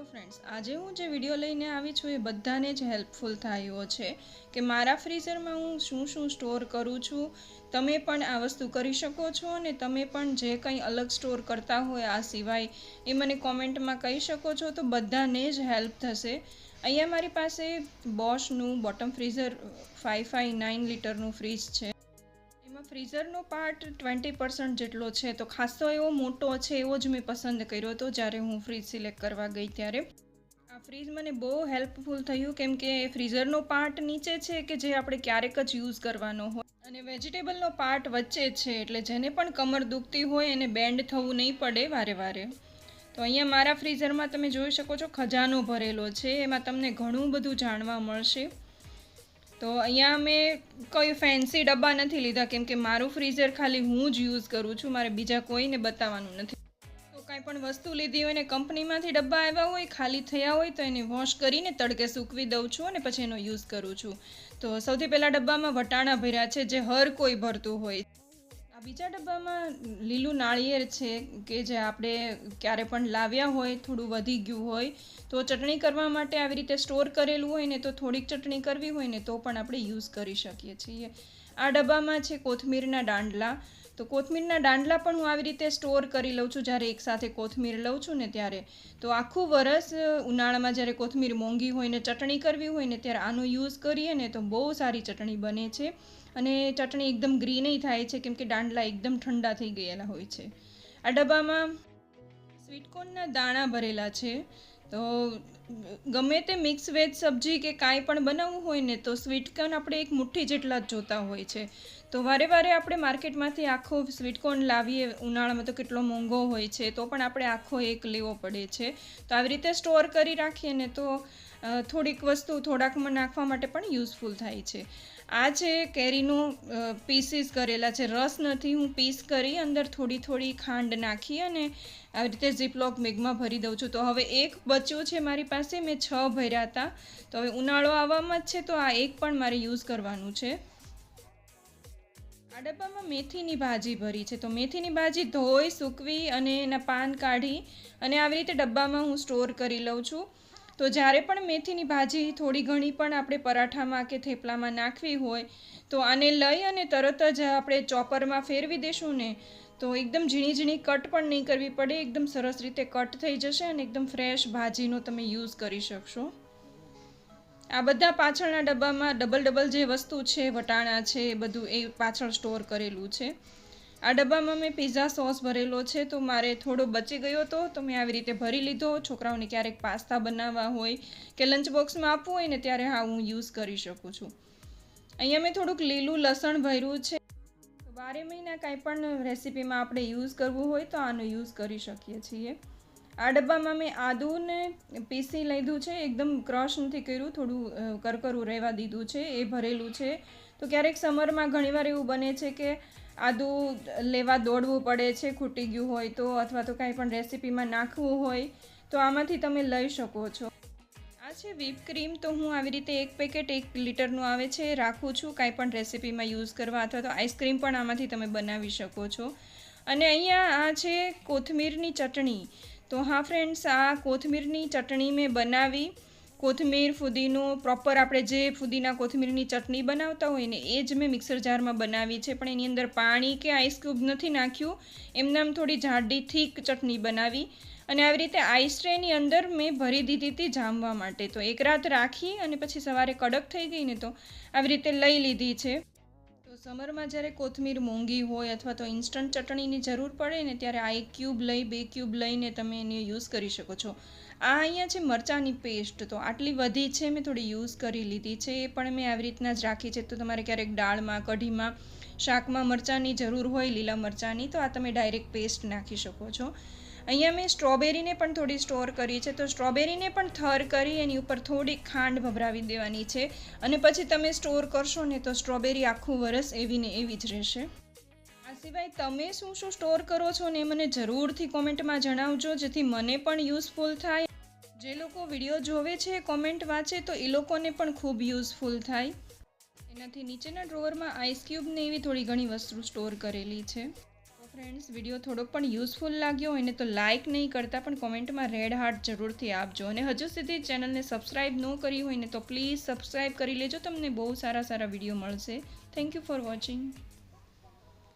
Hello friends, આજે હું જે વિડીયો લઈને આવી છું એ બધાને જ હેલ્પફુલ થાય એવો છે કે મારા ફ્રીઝરમાં હું શું શું સ્ટોર કરું છું. તમે પણ આ વસ્તુ કરી શકો છો અને તમે પણ જે કંઈ અલગ સ્ટોર કરતા હોય આ સિવાય એ મને કોમેન્ટમાં કહી શકો છો, તો બધાને જ હેલ્પ થશે. અહીંયા મારી પાસે બોશનું બોટમ ફ્રીઝર 559 લીટરનું ફ્રીજ છે. એમાં ફ્રીઝરનો પાર્ટ 20% જેટલો છે, તો ખાસો એવો મોટો છે, એવો જ મેં પસંદ કર્યો હતો જ્યારે હું ફ્રીજ સિલેક્ટ કરવા ગઈ ત્યારે. આ ફ્રીજ મને બહુ હેલ્પફુલ થયું કેમ કે ફ્રીઝરનો પાર્ટ નીચે છે કે જે આપણે ક્યારેક જ યુઝ કરવાનો હોય, અને વેજીટેબલનો પાર્ટ વચ્ચે છે, એટલે જેને પણ કમર દુખતી હોય એને બેન્ડ થવું નહીં પડે વારે વારે. તો અહીંયા મારા ફ્રીઝરમાં તમે જોઈ શકો છો ખજાનો ભરેલો છે, એમાં તમને ઘણું બધું જાણવા મળશે. તો અહીંયા મેં કોઈ ફેન્સી ડબ્બા નથી લીધા કેમ કે મારું ફ્રીઝર ખાલી હું જ યુઝ કરું છું, મારે બીજા કોઈને બતાવવાનું નથી. તો કાંઈ પણ વસ્તુ લીધી હોય ને કંપનીમાંથી ડબ્બા આવ્યા હોય ખાલી થયા હોય તો એને વોશ કરીને તડકે સૂકવી દઉં છું અને પછી એનો યુઝ કરું છું. તો સૌથી પહેલાં ડબ્બામાં વટાણા ભર્યા છે, જે હર કોઈ ભરતું હોય. આ બીજા ડબ્બામાં લીલું નાળિયેર છે કે જે આપણે ક્યારે પણ લાવ્યા હોય, થોડું વધી ગયું હોય તો ચટણી કરવા માટે આવી રીતે સ્ટોર કરેલું હોય ને, તો થોડીક ચટણી કરવી હોય ને તો પણ આપણે યુઝ કરી શકીએ છીએ. આ ડબ્બામાં છે કોથમીરના દાંડલા. તો કોથમીરના દાંડલા પણ હું આવી રીતે સ્ટોર કરી લઉં છું જ્યારે એકસાથે કોથમીર લઉં છું ને ત્યારે. તો આખું વરસ ઉનાળામાં જ્યારે કોથમીર મોંઘી હોય ને ચટણી કરવી હોય ને ત્યારે આનો યુઝ કરીએ ને તો બહુ સારી ચટણી બને છે, અને ચટણી એકદમ ગ્રીનય થાય છે કેમ કે દાંડલા એકદમ ઠંડા થઈ ગયેલા હોય છે. આ ડબ્બામાં સ્વીટકોર્નના દાણા ભરેલા છે. તો ગમે તે મિક્સ વેજ સબ્જી કે કાંઈ પણ બનાવવું હોય ને તો સ્વીટકોર્ન આપણે એક મુઠ્ઠી જેટલા જ જોતા હોય છે. તો વારે વારે આપણે માર્કેટમાંથી આખો સ્વીટકોર્ન લાવીએ, ઉનાળામાં તો કેટલો મોંઘો હોય છે, તો પણ આપણે આખો એક લેવો પડે છે. તો આવી રીતે સ્ટોર કરી રાખીએ ને તો થોડીક વસ્તુ થોડાકમાં નાખવા માટે પણ યુઝફુલ થાય છે. આ છે કેરીનું પીસીસ કરેલા છે, રસ નથી, હું પીસ કરી અંદર થોડી થોડી ખાંડ નાખી અને આવી રીતે ઝીપલોક બેગમાં ભરી દઉં છું. તો હવે એક બચ્યું છે મારી પાસે, મેં 6 ભર્યા હતા. તો હવે ઉનાળો આવવામાં જ છે તો આ એક પણ મારે યુઝ કરવાનું છે. આ ડબ્બામાં મેથીની ભાજી ભરી છે. તો મેથીની ભાજી ધોઈ સૂકવી અને એના પાન કાઢી અને આવી રીતે ડબ્બામાં હું સ્ટોર કરી લઉં છું. તો જ્યારે પણ મેથીની ભાજી થોડી ઘણી પણ આપણે પરાઠામાં કે થેપલામાં નાખવી હોય તો આને લઈ અને તરત જ આપણે ચોપરમાં ફેરવી દેશું ને તો એકદમ ઝીણી ઝીણી કટ પણ નહીં કરવી પડે, એકદમ સરસ રીતે કટ થઈ જશે અને એકદમ ફ્રેશ ભાજીનો તમે યુઝ કરી શકશો. આ બધા પાછળના ડબ્બામાં ડબલ જે વસ્તુ છે, વટાણા છે, એ બધું એ પાછળ સ્ટોર કરેલું છે. આ ડબ્બામાં મેં પિઝા સોસ ભરેલો છે, તો મારે થોડો બચી ગયો હતો તો મેં આવી રીતે ભરી લીધો. છોકરાઓને ક્યારેક પાસ્તા બનાવવા હોય કે લંચ બોક્સમાં આપવું હોય ને ત્યારે હા હું યુઝ કરી શકું છું. અહીંયા મેં થોડુંક લીલું લસણ ભર્યું છે. 12 મહિના કાંઈ પણ રેસીપીમાં આપણે યુઝ કરવું હોય તો આનો યુઝ કરી શકીએ છીએ. આ ડબ્બામાં મેં આદુને પીસી લીધું છે, એકદમ ક્રશ નથી કર્યું, થોડું કરકરું રહેવા દીધું છે, એ ભરેલું છે. તો ક્યારેક સમરમાં ઘણીવાર એવું બને છે કે આદું લેવા દોડવું પડે છે, ખૂટી ગયું હોય તો, અથવા તો કાંઈ પણ રેસીપીમાં નાખવું હોય તો આમાંથી તમે લઈ શકો છો. આ છે વ્હીપ ક્રીમ. તો હું આવી રીતે એક પેકેટ 1 લીટરનું આવે છે રાખું છું કાંઈ પણ રેસીપીમાં યુઝ કરવા, અથવા તો આઈસ્ક્રીમ પણ આમાંથી તમે બનાવી શકો છો. અને અહીંયા આ છે કોથમીરની ચટણી. તો હા ફ્રેન્ડ્સ, આ કોથમીરની ચટણી મેં બનાવી. કોથમીર ફુદીનો પ્રોપર આપણે જે ફુદીના કોથમીરની ચટણી બનાવતા હોય ને એ જ મેં મિક્સર જારમાં બનાવી છે, પણ એની અંદર પાણી કે આઈસ ક્યુબ નથી નાખ્યું, એમનામ થોડી જાડી થીક ચટણી બનાવી. અને આવી રીતે આઈસ ટ્રેની અંદર મેં ભરી દીધી હતી જામવા માટે. તો એક રાત રાખી અને પછી સવારે કડક થઈ ગઈ ને તો આવી રીતે લઈ લીધી છે. તો સમરમાં જ્યારે કોથમીર મોંઘી હોય અથવા તો ઇન્સ્ટન્ટ ચટણીની જરૂર પડે ને ત્યારે આ 1 ક્યુબ લઈ 2 ક્યુબ લઈને તમે એને યુઝ કરી શકો છો. આ અહીંયા છે મરચાંની પેસ્ટ. તો આટલી વધી છે, મેં થોડી યુઝ કરી લીધી છે, એ પણ મેં આવી રીતના જ રાખી છે. તો તમારે ક્યારેક દાળમાં, કઢીમાં, શાકમાં મરચાંની જરૂર હોય, લીલા મરચાંની, તો આ તમે ડાયરેક્ટ પેસ્ટ નાખી શકો છો. અહીંયા મેં સ્ટ્રોબેરીને પણ થોડી સ્ટોર કરી છે. તો સ્ટ્રોબેરીને પણ થર કરી એની ઉપર થોડી ખાંડ ભભરાવી દેવાની છે, અને પછી તમે સ્ટોર કરશો ને તો સ્ટ્રોબેરી આખું વરસ એવી ને એવી જ રહેશે. આ સિવાય તમે શું શું સ્ટોર કરો છો ને મને જરૂરથી કોમેન્ટમાં જણાવજો, જેથી મને પણ યુઝફુલ થાય. જે લોકો વિડીયો જોવે છે, કોમેન્ટ વાંચે તો એ લોકોને પણ ખૂબ યુઝફુલ થાય. એનાથી નીચેના ડ્રોવરમાં આઈસ ક્યુબને એવી થોડી ઘણી વસ્તુ સ્ટોર કરેલી છે. ફ્રેન્ડ્સ, વિડીયો થોડોક પણ યુઝફુલ લાગ્યો હોય ને તો લાઇક નહીં કરતા પણ કોમેન્ટમાં રેડ હાર્ટ જરૂરથી આપજો. અને હજુ સુધી ચેનલને સબસ્ક્રાઈબ ન કરી હોય ને તો પ્લીઝ સબસ્ક્રાઈબ કરી લેજો. તમને બહુ સારા વિડીયો મળશે. Thank you for watching.